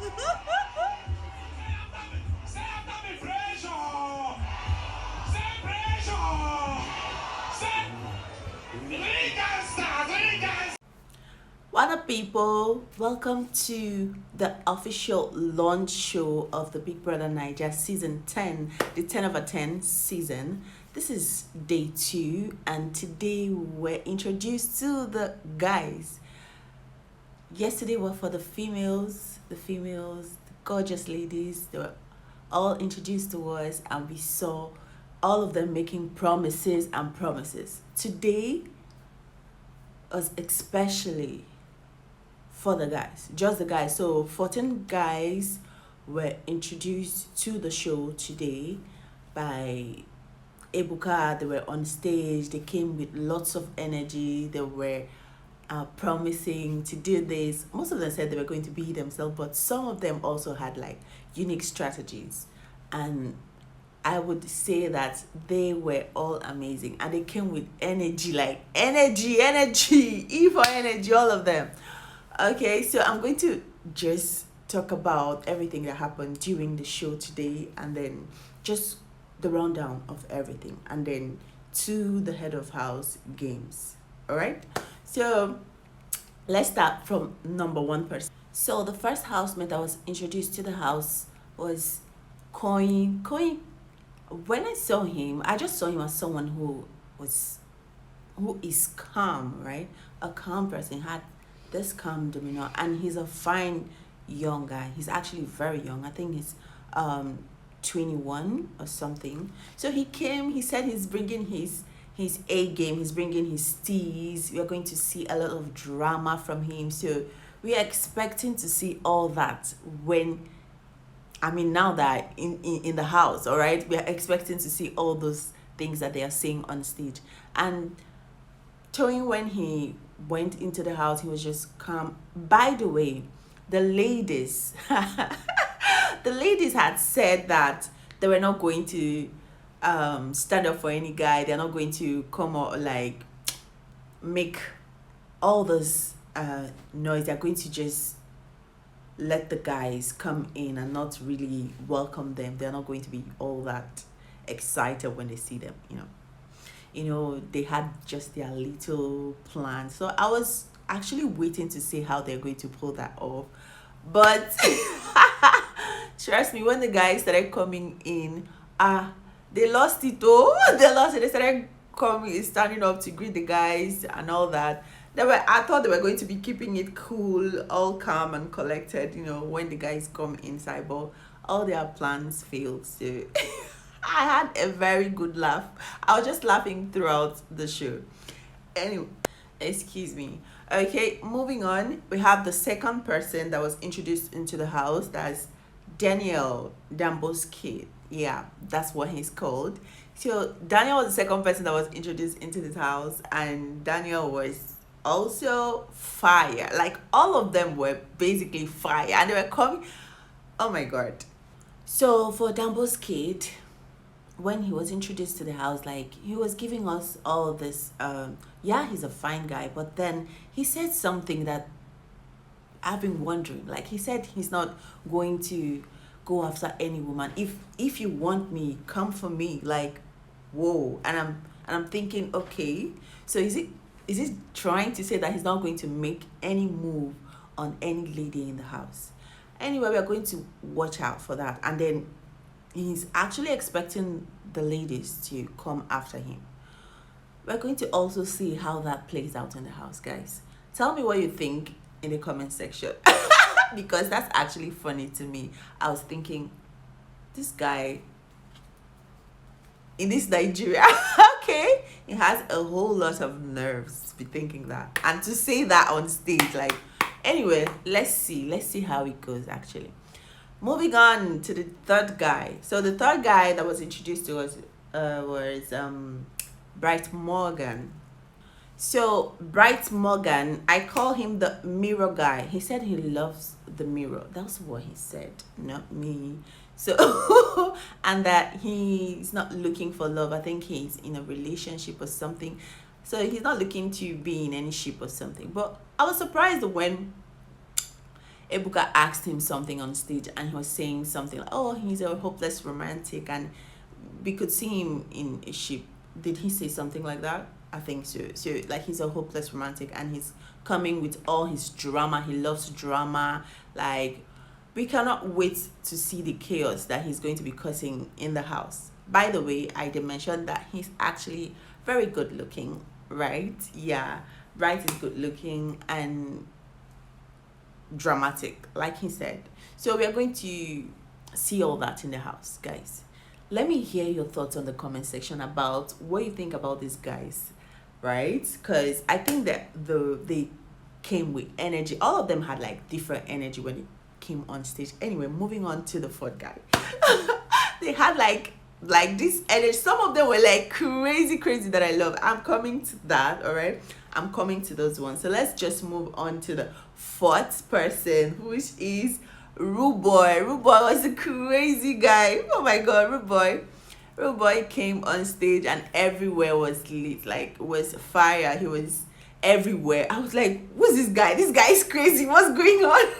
What up, people? Welcome to the official launch show of the Big Brother Naija season 10, the 10 over 10 season. This is day 2, and today we're introduced to the guys. Yesterday were for the females, the gorgeous ladies. They were all introduced to us, and we saw all of them making promises and promises. Today was especially for the guys, just the guys. So 14 guys were introduced to the show today by Ebuka. They were on stage. They came with lots of energy. They were promising to do this. Most of them said they were going to be themselves, but some of them also had like unique strategies, and I would say that they were all amazing, and they came with energy, like energy, E for energy, all of them. Okay, so I'm going to just talk about everything that happened during the show today, and then just the rundown of everything, and then to the head of house games. All right, so let's start from number 1 person. So the first housemate that was introduced to the house was Coin. When I saw him, I just saw him as someone who is calm, right? A calm person, had this calm demeanor, and he's a fine young guy. He's actually very young. I think he's 21 or something. So he came, he said he's bringing his A game, he's bringing his steez. We're going to see a lot of drama from him. So we are expecting to see all that now that in the house, all right? We are expecting to see all those things that they are saying on stage. And Toyin, when he went into the house, he was just calm. By the way, the ladies had said that they were not going to stand up for any guy. They're not going to come or like make all this noise. They're going to just let the guys come in and not really welcome them. They're not going to be all that excited when they see them, they had just their little plan. So I was actually waiting to see how they're going to pull that off. But trust me, when the guys started coming in, they lost it. They lost it. They started standing up to greet the guys and all that. I thought they were going to be keeping it cool, all calm and collected, when the guys come inside, but all their plans failed. So I had a very good laugh. I was just laughing throughout the show. Anyway, excuse me. Okay, moving on. We have the second person that was introduced into the house. That's Daniel, Dambo's kid. Yeah, that's what he's called. So Daniel was the second person that was introduced into this house, and Daniel was also fire. Like, all of them were basically fire, and they were coming. Oh my god. So for Dambo's kid, when he was introduced to the house, like, he was giving us all this he's a fine guy, but then he said something that I've been wondering. Like, he said he's not going to go after any woman. If you want me, come for me. Like, whoa. And I'm thinking, okay, so is he trying to say that he's not going to make any move on any lady in the house? Anyway, we are going to watch out for that. And then he's actually expecting the ladies to come after him. We're going to also see how that plays out in the house, guys. Tell me what you think in the comment section. Because that's actually funny to me. I was thinking, this guy in this Nigeria, okay, he has a whole lot of nerves to be thinking that, and to say that on stage. Like, anyway, let's see how it goes. Actually, moving on to the third guy. So the third guy that was introduced to us was Bright Morgan. So Bright Morgan, I call him the mirror guy. He said he loves the mirror. That's what he said, not me. So and that he's not looking for love. I think he's in a relationship or something. So he's not looking to be in any ship or something. But I was surprised when Ebuka asked him something on stage, and he was saying something like, oh, he's a hopeless romantic, and we could see him in a ship. Did he say something like that? I think so. So like, he's a hopeless romantic, and he's coming with all his drama. He loves drama. Like, we cannot wait to see the chaos that he's going to be causing in the house. By the way, I did mention that he's actually very good looking, right? Yeah, Bright is good looking and dramatic, like he said. So we are going to see all that in the house, guys. Let me hear your thoughts on the comment section about what you think about these guys, right? Because I think that they came with energy. All of them had like different energy when they came on stage. Anyway, moving on to the fourth guy. They had like this energy. Some of them were like crazy that I love. I'm coming to that, all right? I'm coming to those ones. So let's just move on to the fourth person, which is Rude Boy. Rude Boy was a crazy guy. Oh my god, Rude Boy. Rude Boy came on stage and everywhere was lit. Like, it was fire. He was everywhere. I was like, who's this guy? This guy is crazy. What's going on?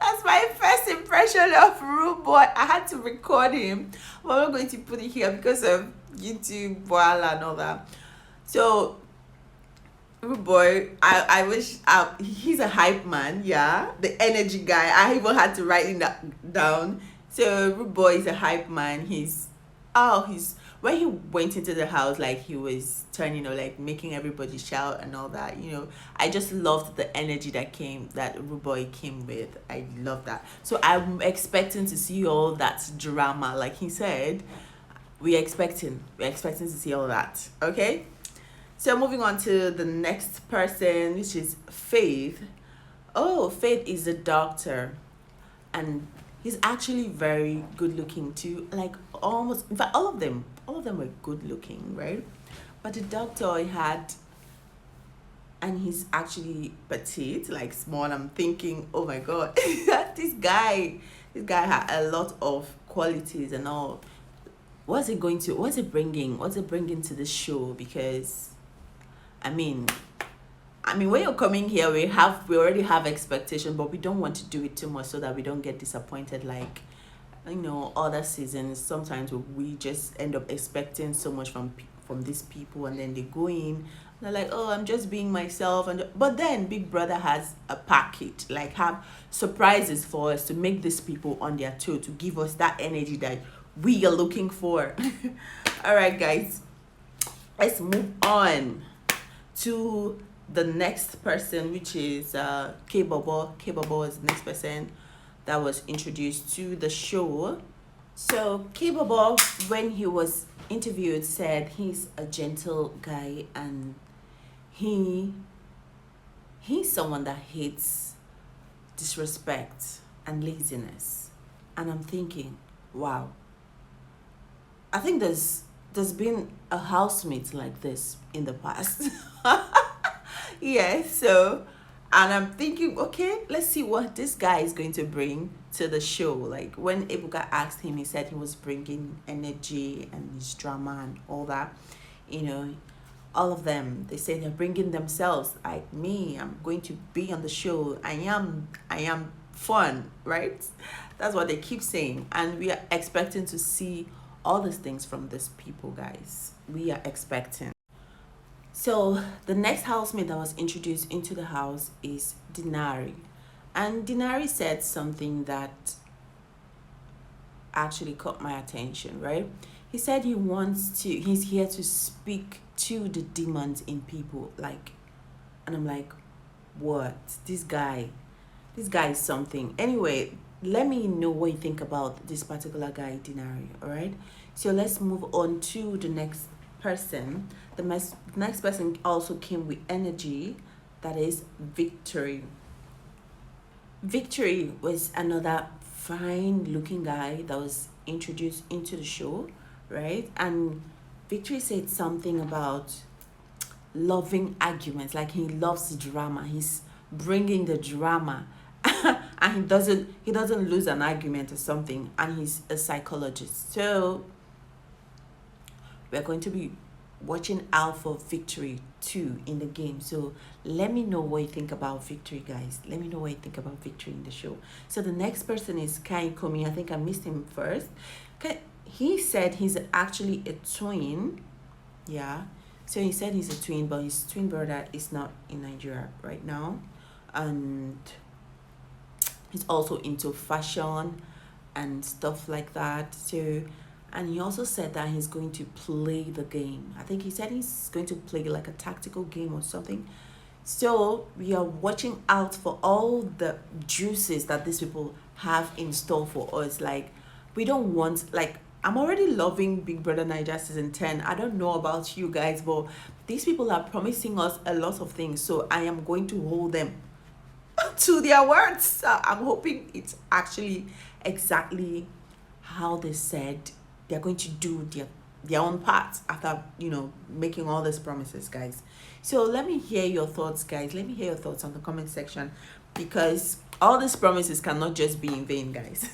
That's my first impression of Rude Boy. I had to record him, but I'm not going to put it here because of YouTube, voila, and all that. So, Rude Boy, I wish he's a hype man, yeah, the energy guy. I even had to write it down. So Rude Boy is a hype man. He's when he went into the house, like, he was turning, like, making everybody shout and all that. I just loved the energy that Rude Boy came with. I love that. So I'm expecting to see all that drama, like he said. We're expecting to see all that. Okay. So moving on to the next person, which is Faith. Oh, Faith is a doctor, and he's actually very good looking too. Like, almost, in fact, all of them were good looking, right? But the doctor he had, and he's actually petite, like small. I'm thinking, oh my god, this guy had a lot of qualities and all. What's it bringing to the show? Because I mean, when you're coming here, we already have expectation, but we don't want to do it too much so that we don't get disappointed. Like, other seasons, sometimes we just end up expecting so much from these people, and then they go in, they're like, oh, I'm just being myself, but then Big Brother has a package, like, have surprises for us to make these people on their toe, to give us that energy that we are looking for. All right, guys, let's move on to the next person, which is K-Bobo. K-Bobo is the next person that was introduced to the show. So K-Bobo, when he was interviewed, said he's a gentle guy, and he's someone that hates disrespect and laziness. And I'm thinking, wow, I think there's been a housemate like this in the past. Yeah, so, and I'm thinking, okay, let's see what this guy is going to bring to the show. Like, when Ebuka asked him, he said he was bringing energy and his drama and all that. All of them, they say they're bringing themselves. Like me, I'm going to be on the show. I am fun, right? That's what they keep saying. And we are expecting to see all these things from these people, guys. We are expecting. So the next housemate that was introduced into the house is Dinari. And Dinari said something that actually caught my attention, right? He said he's here to speak to the demons in people, like, and I'm like, what? This guy is something. Anyway, let me know what you think about this particular guy, Dinari, all right? So let's move on to the next person. The next person also came with energy, that is Victory. Victory was another fine looking guy that was introduced into the show, right? And Victory said something about loving arguments, like he loves drama. He's bringing the drama. And he doesn't lose an argument or something, and he's a psychologist. So we're going to be watching out for victory too in the game. So let me know what you think about victory, guys. Let me know what you think about victory in the show. So the next person is Kai Komi. I think I missed him first. He said he's actually a twin. Yeah. So he said he's a twin, but his twin brother is not in Nigeria right now. And he's also into fashion and stuff like that. So, and he also said that he's going to play the game. I think he said he's going to play like a tactical game or something. So we are watching out for all the juices that these people have in store for us. Like, we don't want, like, I'm already loving Big Brother Naija season 10. I don't know about you guys, but these people are promising us a lot of things. So I am going to hold them to their words. So I'm hoping it's actually exactly how they said they're going to do their own part after, you know, making all these promises, guys. So let me hear your thoughts, guys. Let me hear your thoughts on the comment section, because all these promises cannot just be in vain, guys.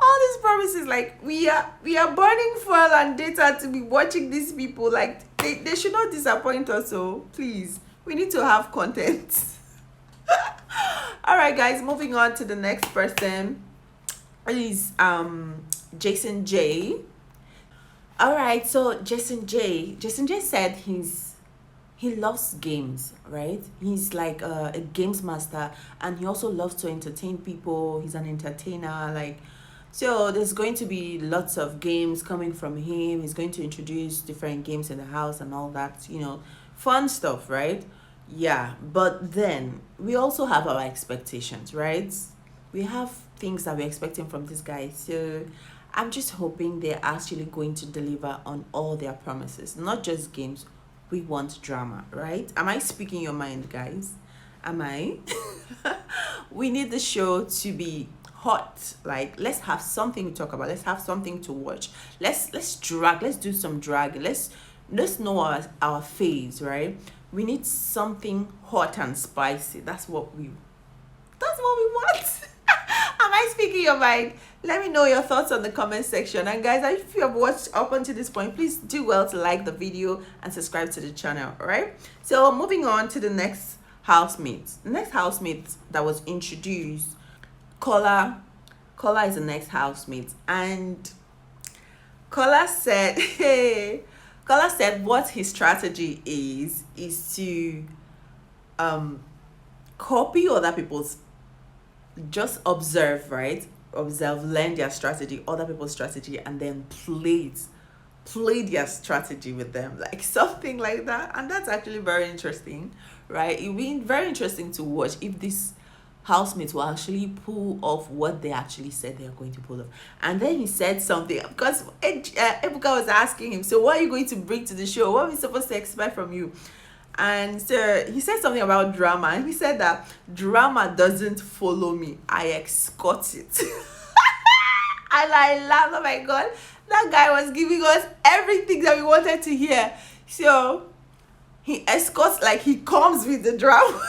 All these promises, like, we are burning fuel and data to be watching these people. Like, they should not disappoint us. So please, we need to have content. All right, guys, moving on to the next person is Jason J. All right, so Jason J said he loves games, right? He's like a games master, and he also loves to entertain people. He's an entertainer, like, so there's going to be lots of games coming from him. He's going to introduce different games in the house and all that, you know, fun stuff, right? Yeah, but then we also have our expectations, right? We have things that we're expecting from this guy. So I'm just hoping they're actually going to deliver on all their promises, not just games. We want drama, right? Am I speaking your mind, guys? Am I? We need the show to be hot. Like, let's have something to talk about. Let's have something to watch. Let's drag. Let's do some drag. Let's know our phase, right? We need something hot and spicy. That's what we want. Am I speaking your mind? Let me know your thoughts on the comment section. And guys, if you have watched up until this point, please do well to like the video and subscribe to the channel. All right, so moving on to the next housemate. The next housemate that was introduced, Kola is the next housemate, and Kola said hey, Kola said what his strategy is to copy other people's, just observe, right? Observe, learn their strategy, other people's strategy, and then play their strategy with them, like something like that. And that's actually very interesting, right? It'll be very interesting to watch if this housemates will actually pull off what they actually said they are going to pull off. And then he said something, because Ebuka was asking him, so what are you going to bring to the show? What are we supposed to expect from you? And so he said something about drama, and he said that drama doesn't follow me, I escort it. And I laughed. Oh my god, that guy was giving us everything that we wanted to hear. So he escorts, like, he comes with the drama.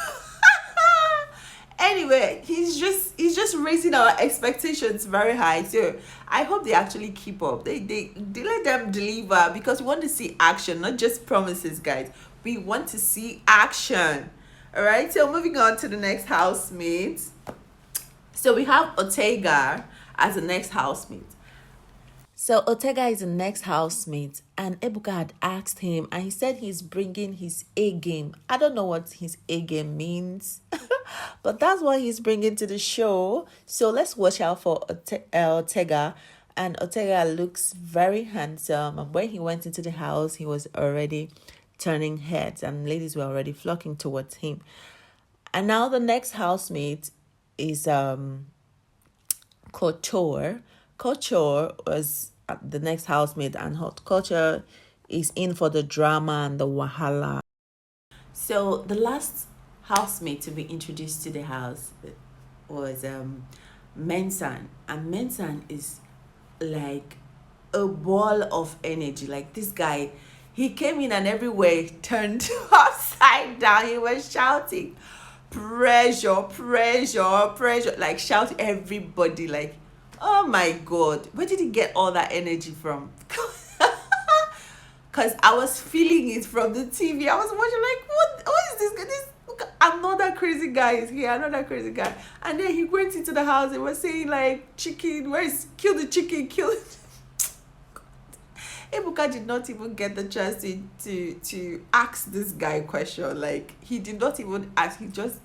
Anyway, he's just raising our expectations very high. So I hope they actually keep up. They let them deliver, because we want to see action, not just promises, guys. We want to see action. All right, so moving on to the next housemate. So we have Ortega as the next housemate. So Ortega is the next housemate, and Ebuka had asked him, and he said he's bringing his A game. I don't know what his A game means, but that's what he's bringing to the show. So let's watch out for Ortega. And Ortega looks very handsome, and when he went into the house, he was already turning heads, and ladies were already flocking towards him. And now the next housemate is Couture. Couture was the next housemate, and Couture is in for the drama and the wahala. So the last housemate to be introduced to the house was Mensan, and Mensan is like a ball of energy. Like, this guy, he came in and everywhere turned upside down. He was shouting, pressure, like shouting everybody, like, oh my god, where did he get all that energy from? because I was feeling it from the TV. I was watching like, what is this guy? This another crazy guy is here, another crazy guy. And then he went into the house and was saying like, chicken, where is, kill the chicken, kill it. Ebuka did not even get the chance to ask this guy a question. Like, he did not even ask. He just,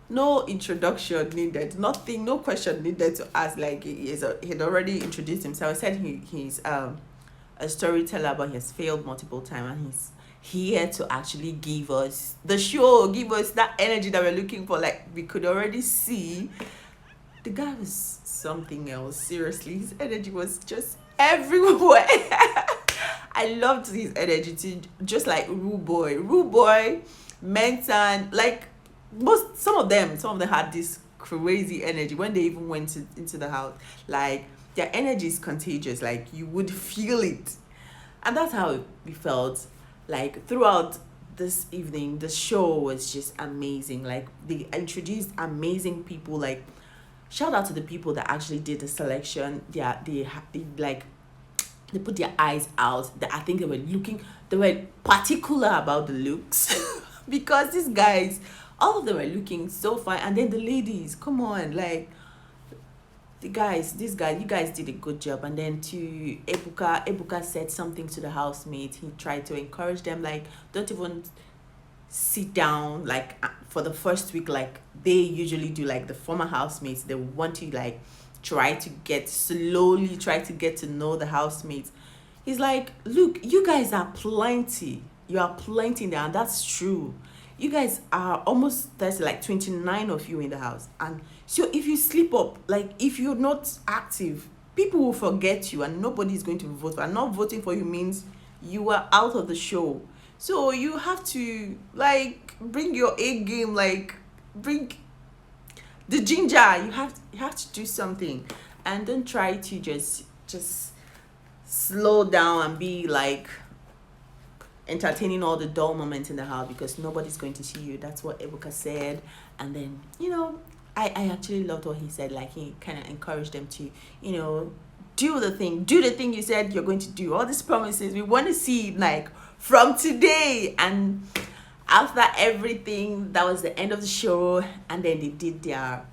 no introduction needed, nothing, no question needed to ask. Like, he'd already introduced himself. He said he's a storyteller, but he has failed multiple times, and he's here to actually give us the show, give us that energy that we're looking for. Like, we could already see the guy was something else. Seriously, his energy was just everywhere. I loved his energy too, just like Rude Boy, Mentan, like some of them had this crazy energy when they even went into the house. Like, their energy is contagious, like you would feel it. And that's how we felt like throughout this evening. The show was just amazing. Like, they introduced amazing people. Like, shout out to the people that actually did the selection. They put their eyes out. I think they were particular about the looks because these guys, all of them were looking so fine. And then the ladies, come on, like, you guys did a good job. And then to Ebuka said something to the housemate. He tried to encourage them, like, don't even sit down, like, for the first week, like they usually do. Like, the former housemates, they want to, like, try to get to know the housemates. He's like, look, you guys are plenty. You are plenty there, and that's true. You guys are almost, there's like 29 of you in the house. And so if you slip up, like, if you're not active, people will forget you and nobody's going to vote. And not voting for you means you are out of the show. So you have to, like, bring your A game, like, bring the ginger. You have to do something, and don't try to just slow down and be like entertaining all the dull moments in the house, because nobody's going to see you. That's what Ebuka said. And then, I actually loved what he said. Like, he kind of encouraged them to, do the thing you said you're going to do. All these promises, we want to see it, like, from today. And after everything, that was the end of the show. And then they did their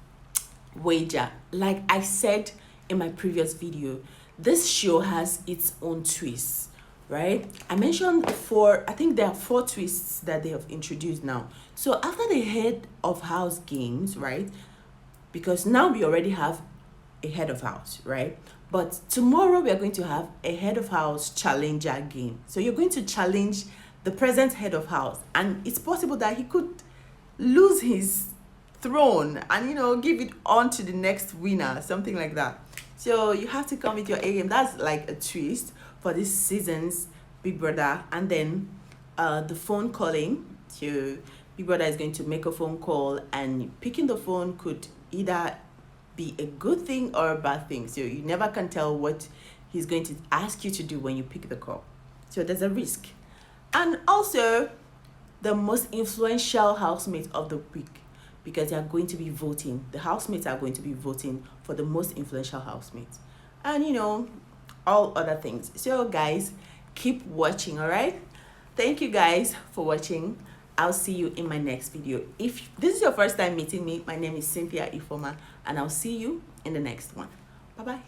wager. Like I said in my previous video, this show has its own twists, right? I mentioned I think there are 4 twists that they have introduced now. So after the head of house games, right? Because now we already have a head of house, right? But tomorrow we are going to have a head of house challenger game. So you're going to challenge the present head of house, and it's possible that he could lose his throne and give it on to the next winner, something like that. So you have to come with your A game. That's like a twist for this season's Big Brother. And then the phone calling. So Big Brother is going to make a phone call, and picking the phone could either be a good thing or a bad thing. So you never can tell what he's going to ask you to do when you pick the call. So there's a risk. And also the most influential housemate of the week, because they are going to be voting. The housemates are going to be voting for the most influential housemate. And all other things. So guys, keep watching, all right? Thank you guys for watching. I'll see you in my next video. If this is your first time meeting me, my name is Cynthia Ifoma, and I'll see you in the next one. Bye-bye.